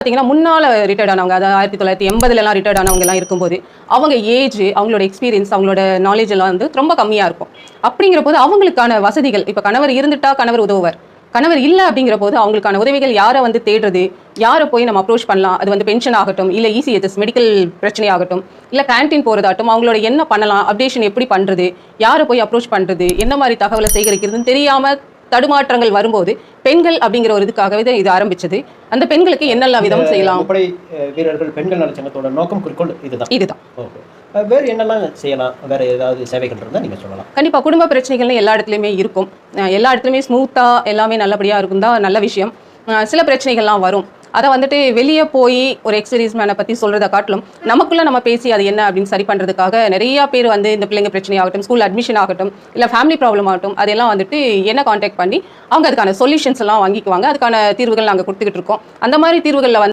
பார்த்தீங்கன்னா முன்னால ரிட்டையர்ட் ஆனவங்க, அதாவது 1980லலாம் ரிட்டையர்ட் ஆனவங்கலாம் இருக்கும்போது, அவங்க ஏஜ், அவங்களோட எக்ஸ்பீரியன்ஸ், அவங்களோட நாலேஜ் எல்லாம் வந்து ரொம்ப கம்மியா இருக்கும். அப்படிங்கிறபோது அவங்களுக்கான வசதிகள், இப்ப கணவர் இருந்துட்டா கணவர் உதவுவார். கணவர் இல்ல அப்படிங்கிறபோது அவங்களுக்கான உதவிகள் யார வந்து தேடுறது, யார போய் நம்ம அப்ரோச் பண்ணலாம். அது வந்து பென்ஷன் ஆகட்டும், இல்ல இசிஹெச்எஸ் மெடிக்கல் பிரச்சனை ஆகட்டும், இல்ல கேன்டீன் போறதாகட்டும், அவங்களோட என்ன பண்ணலாம், அப்டேஷன் எப்படி பண்றது, யார போய் அப்ரோச் பண்றது, என்ன மாதிரி தகவலை சேகரிக்கிறதுன்னு தெரியாம தடுமாற்றங்கள் வரும்போது பெண்கள் அப்படிங்கிற ஒரு இதுக்காகவே இது ஆரம்பிச்சது. அந்த பெண்களுக்கு என்னெல்லாம் விதம் செய்யலாம். முப்படை வீரர்கள் பெண்கள் நலச்சங்கத்தோட நோக்கம் குறிக்கோள் இதுதான். ஓகே. வேறு என்னெல்லாம் செய்யலாம்? வேற ஏதாவது சேவைகள் இருந்தால் நீங்க சொல்லலாம். கண்டிப்பா குடும்ப பிரச்சனைகள்னு எல்லா இடத்துலையுமே இருக்கும். எல்லா இடத்துலையுமே ஸ்மூத்தா எல்லாமே நல்லபடியா இருக்கும் தான் நல்ல விஷயம். சில பிரச்சனைகள்லாம் வரும். அதை வந்துட்டு வெளியே போய் ஒரு எக்ஸ்பீரியன்ஸ் மேனை பற்றி சொல்கிறத காட்டிலும் நமக்குள்ளே நம்ம பேசி அது என்ன அப்படின்னு சரி பண்ணுறதுக்காக நிறையா பேர் வந்து இந்த பிள்ளைங்க பிரச்சனை ஆகட்டும், ஸ்கூல் அட்மிஷன் ஆகட்டும், இல்லை ஃபேமிலி ப்ராப்ளம் ஆகட்டும், அதெல்லாம் வந்துட்டு என்ன காண்டாக்ட் பண்ணி அவங்க அதுக்கான சொல்யூஷன்ஸ் எல்லாம் வாங்கிக்குவாங்க. அதுக்கான தீர்வுகள் நாங்கள் கொடுத்துக்கிட்டு இருக்கோம். அந்த மாதிரி தீர்வுகளில் வந்து